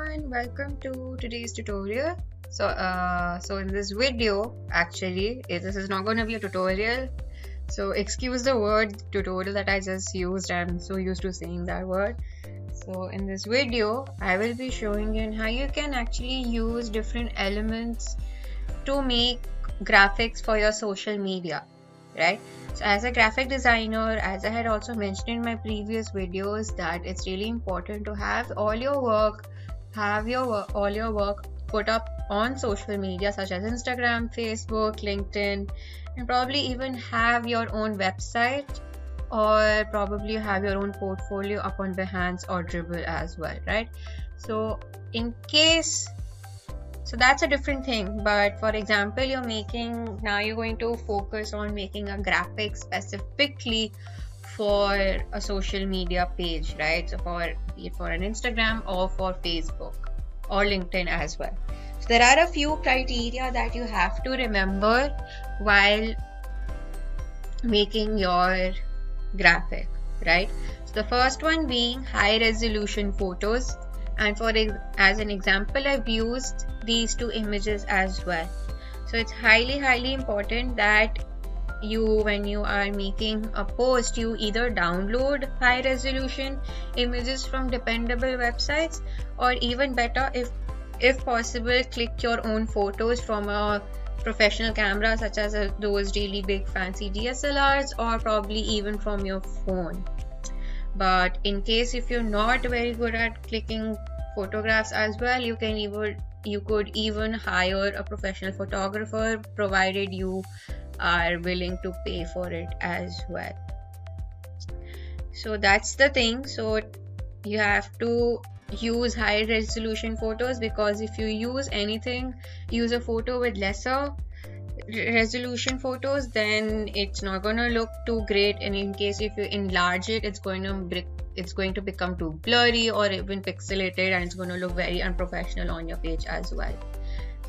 everyone, welcome to today's tutorial. So in this video, actually, this is not going to be a tutorial. So excuse the word tutorial that I just used. I'm so used to saying that word. So in this video, I will be showing you how you can actually use different elements to make graphics for your social media, right? So as a graphic designer, as I had also mentioned in my previous videos, that it's really important to have all your work put up on social media such as Instagram, Facebook, LinkedIn, and probably even have your own website, or probably have your own portfolio up on Behance or Dribble as well, right? So that's a different thing. But for example, you're going to focus on making a graphic specifically for a social media page, right? So for an Instagram or for Facebook or LinkedIn as well. So there are a few criteria that you have to remember while making your graphic, right? So the first one being high resolution photos. And as an example, I've used these two images as well. So it's highly important that when you are making a post, you either download high resolution images from dependable websites, or even better, if possible, click your own photos from a professional camera such as those really big fancy DSLRs, or probably even from your phone. But in case if you're not very good at clicking photographs as well, you could even hire a professional photographer, provided you are willing to pay for it as well. So that's the thing. So you have to use high resolution photos, because if you use a photo with lesser resolution photos, then it's not going to look too great, and in case if you enlarge it, it's going to become too blurry or even pixelated, and it's going to look very unprofessional on your page as well.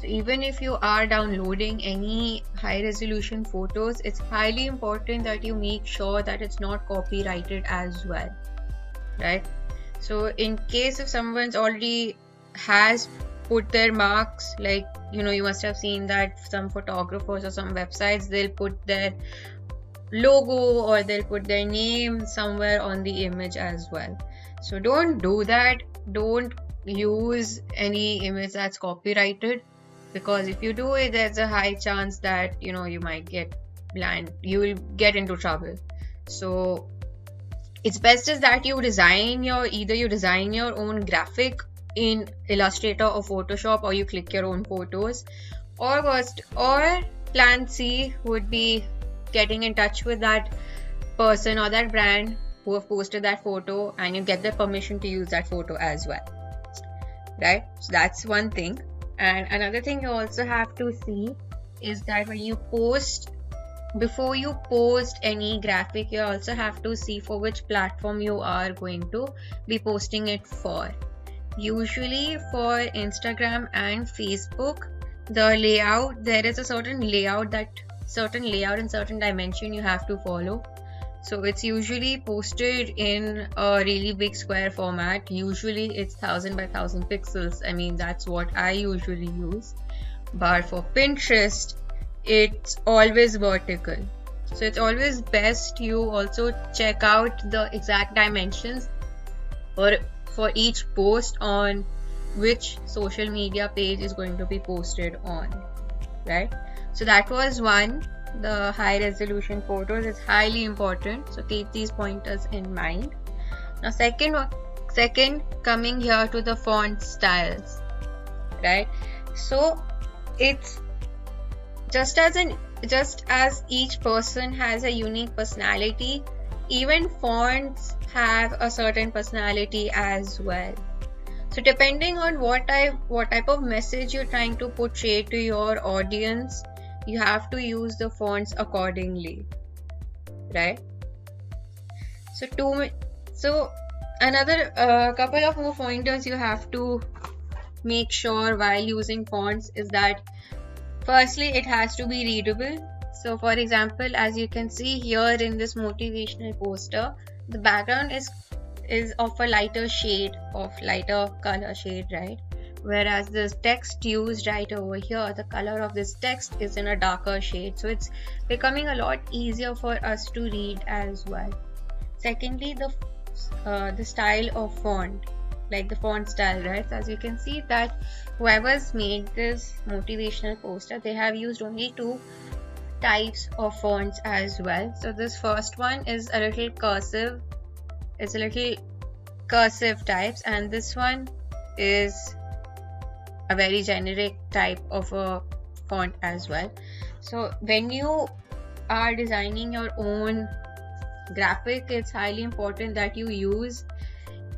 So even if you are downloading any high resolution photos, it's highly important that you make sure that it's not copyrighted as well, right? So in case if someone's already has put their marks, like you must have seen that some photographers or some websites, they'll put their logo or they'll put their name somewhere on the image as well. So don't do that. Don't use any image that's copyrighted, because if you do it, there's a high chance that you might you will get into trouble. So it's best is that you design your own graphic in Illustrator or Photoshop, or you click your own photos, or plan C would be getting in touch with that person or that brand who have posted that photo, and you get their permission to use that photo as well, right? So that's one thing. And another thing you also have to see is that before you post any graphic, you also have to see for which platform you are going to be posting it for. Usually for Instagram and Facebook, there is a certain layout and certain dimension you have to follow. So it's usually posted in a really big square format. Usually it's 1000 by 1000 pixels. I mean, that's what I usually use. But for Pinterest, it's always vertical. So it's always best you also check out the exact dimensions for each post on which social media page is going to be posted on, right? So that was one. The high resolution photos is highly important, so keep these pointers in mind. Now second coming here to the font styles, right? So it's just as each person has a unique personality, even fonts have a certain personality as well. So depending on what type of message you're trying to portray to your audience, you have to use the fonts accordingly, right? So another couple of more pointers you have to make sure while using fonts is that firstly, it has to be readable. So for example, as you can see here in this motivational poster, the background is of a lighter color shade, right? whereas the text used right over here, the color of this text is in a darker shade, so it's becoming a lot easier for us to read as well. Secondly, the style of font, like the font style, right? So as you can see that whoever's made this motivational poster, they have used only two types of fonts as well. So this first one is a little cursive, it's a little cursive types, and this one is a very generic type of a font as well. So when you are designing your own graphic, it's highly important that you use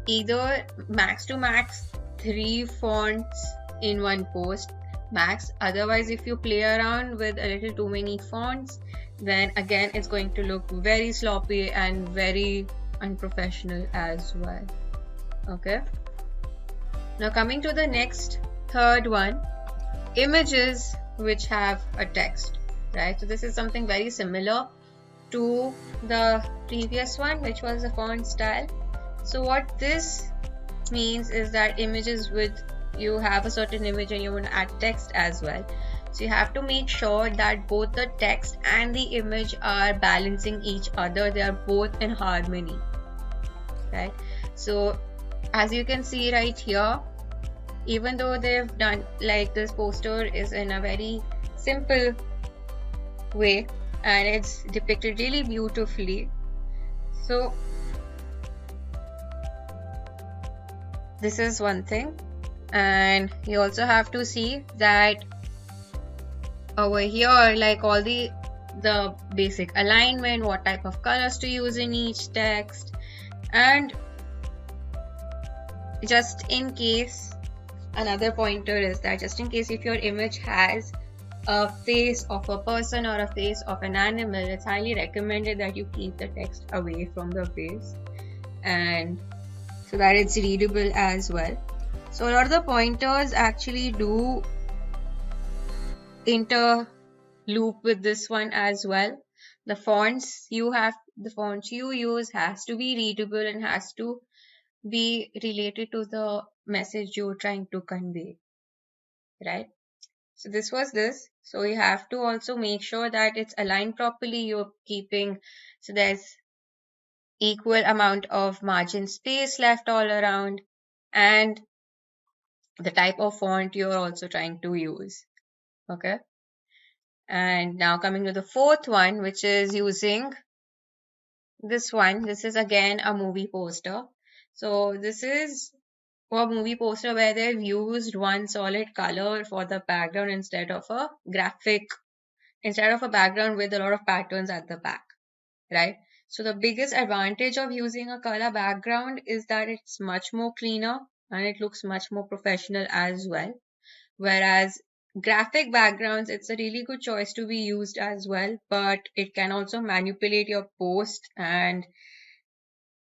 either max to max 3 fonts in one post max. Otherwise, if you play around with a little too many fonts, then again it's going to look very sloppy and very unprofessional as well. Okay, now coming to the next third one, images which have a text, right? So this is something very similar to the previous one, which was the font style. So what this means is that images with, you have a certain image and you want to add text as well. So you have to make sure that both the text and the image are balancing each other. They are both in harmony, right? So as you can see right here, even though they've done, like, this poster is in a very simple way and it's depicted really beautifully. So this is one thing, and you also have to see that over here, like all the basic alignment, what type of colors to use in each text, and just in case, another pointer is that just in case if your image has a face of a person or a face of an animal, it's highly recommended that you keep the text away from the face, and so that it's readable as well. So a lot of the pointers actually do interloop with this one as well. The fonts you use has to be readable and has to be related to the message you're trying to convey, right? So this was this. So you have to also make sure that it's aligned properly. You're keeping, so there's equal amount of margin space left all around, and the type of font you're also trying to use. Okay. And now coming to the fourth one, which is using this one. This is again a movie poster. So this is a movie poster where they've used one solid color for the background instead of a background with a lot of patterns at the back, right? So the biggest advantage of using a color background is that it's much more cleaner and it looks much more professional as well. Whereas graphic backgrounds, it's a really good choice to be used as well, but it can also manipulate your post, and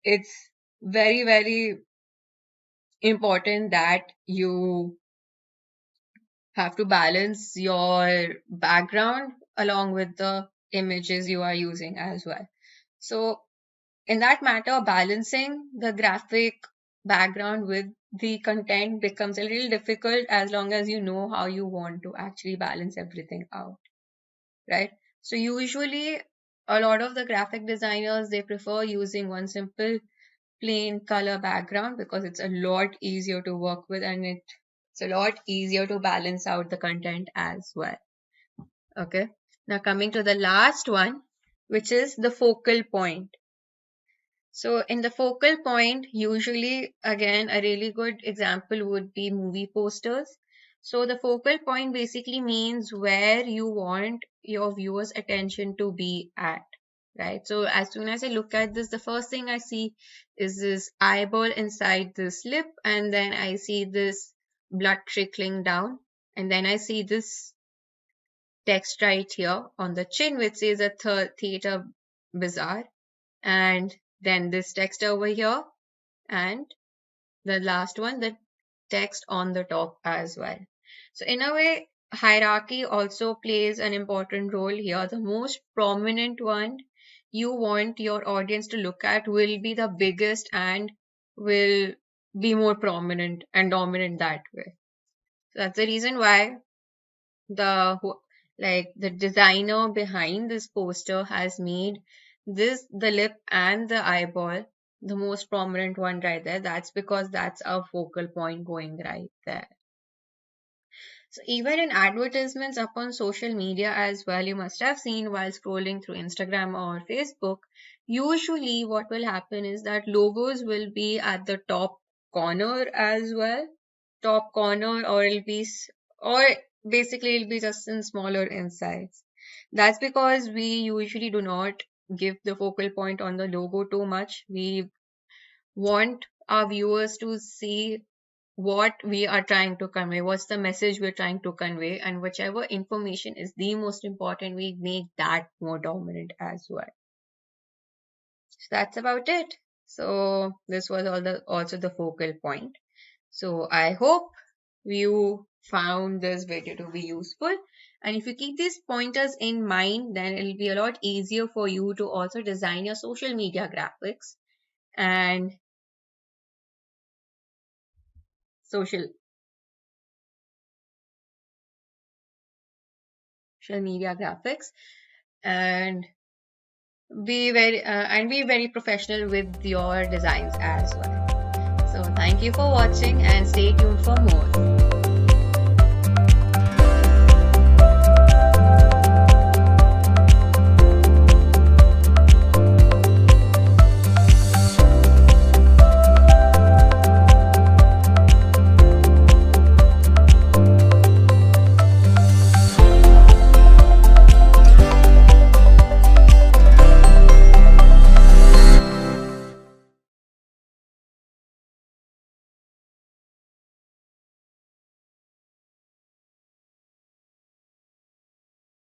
it's very, very important that you have to balance your background along with the images you are using as well. So in that matter, balancing the graphic background with the content becomes a little difficult as long as you know how you want to actually balance everything out, right? So usually a lot of the graphic designers, they prefer using one simple plain color background because it's a lot easier to work with and it's a lot easier to balance out the content as well. Okay, now coming to the last one, which is the focal point. So in the focal point, usually, again, a really good example would be movie posters. So the focal point basically means where you want your viewers' attention to be at, right? So as soon as I look at this, the first thing I see is this eyeball inside this lip, and then I see this blood trickling down, and then I see this text right here on the chin, which says a theater bazaar, and then this text over here, and the last one, the text on the top as well. So in a way, hierarchy also plays an important role here. The most prominent one you want your audience to look at will be the biggest and will be more prominent and dominant that way. So that's the reason why the designer behind this poster has made the lip and the eyeball the most prominent one right there. That's because that's our focal point going right there. So even in advertisements up on social media as well, you must have seen while scrolling through Instagram or Facebook, usually what will happen is that logos will be at the top corner as well. Top corner, or or basically it'll be just in smaller insides. That's because we usually do not give the focal point on the logo too much. We want our viewers to see what we are trying to convey, what's the message we're trying to convey, and whichever information is the most important, we make that more dominant as well. So that's about it. So this was also the focal point. So I hope you found this video to be useful. And if you keep these pointers in mind, then it'll be a lot easier for you to also design your social media graphics and social social media graphics and be very professional with your designs as well. So thank you for watching and stay tuned for more.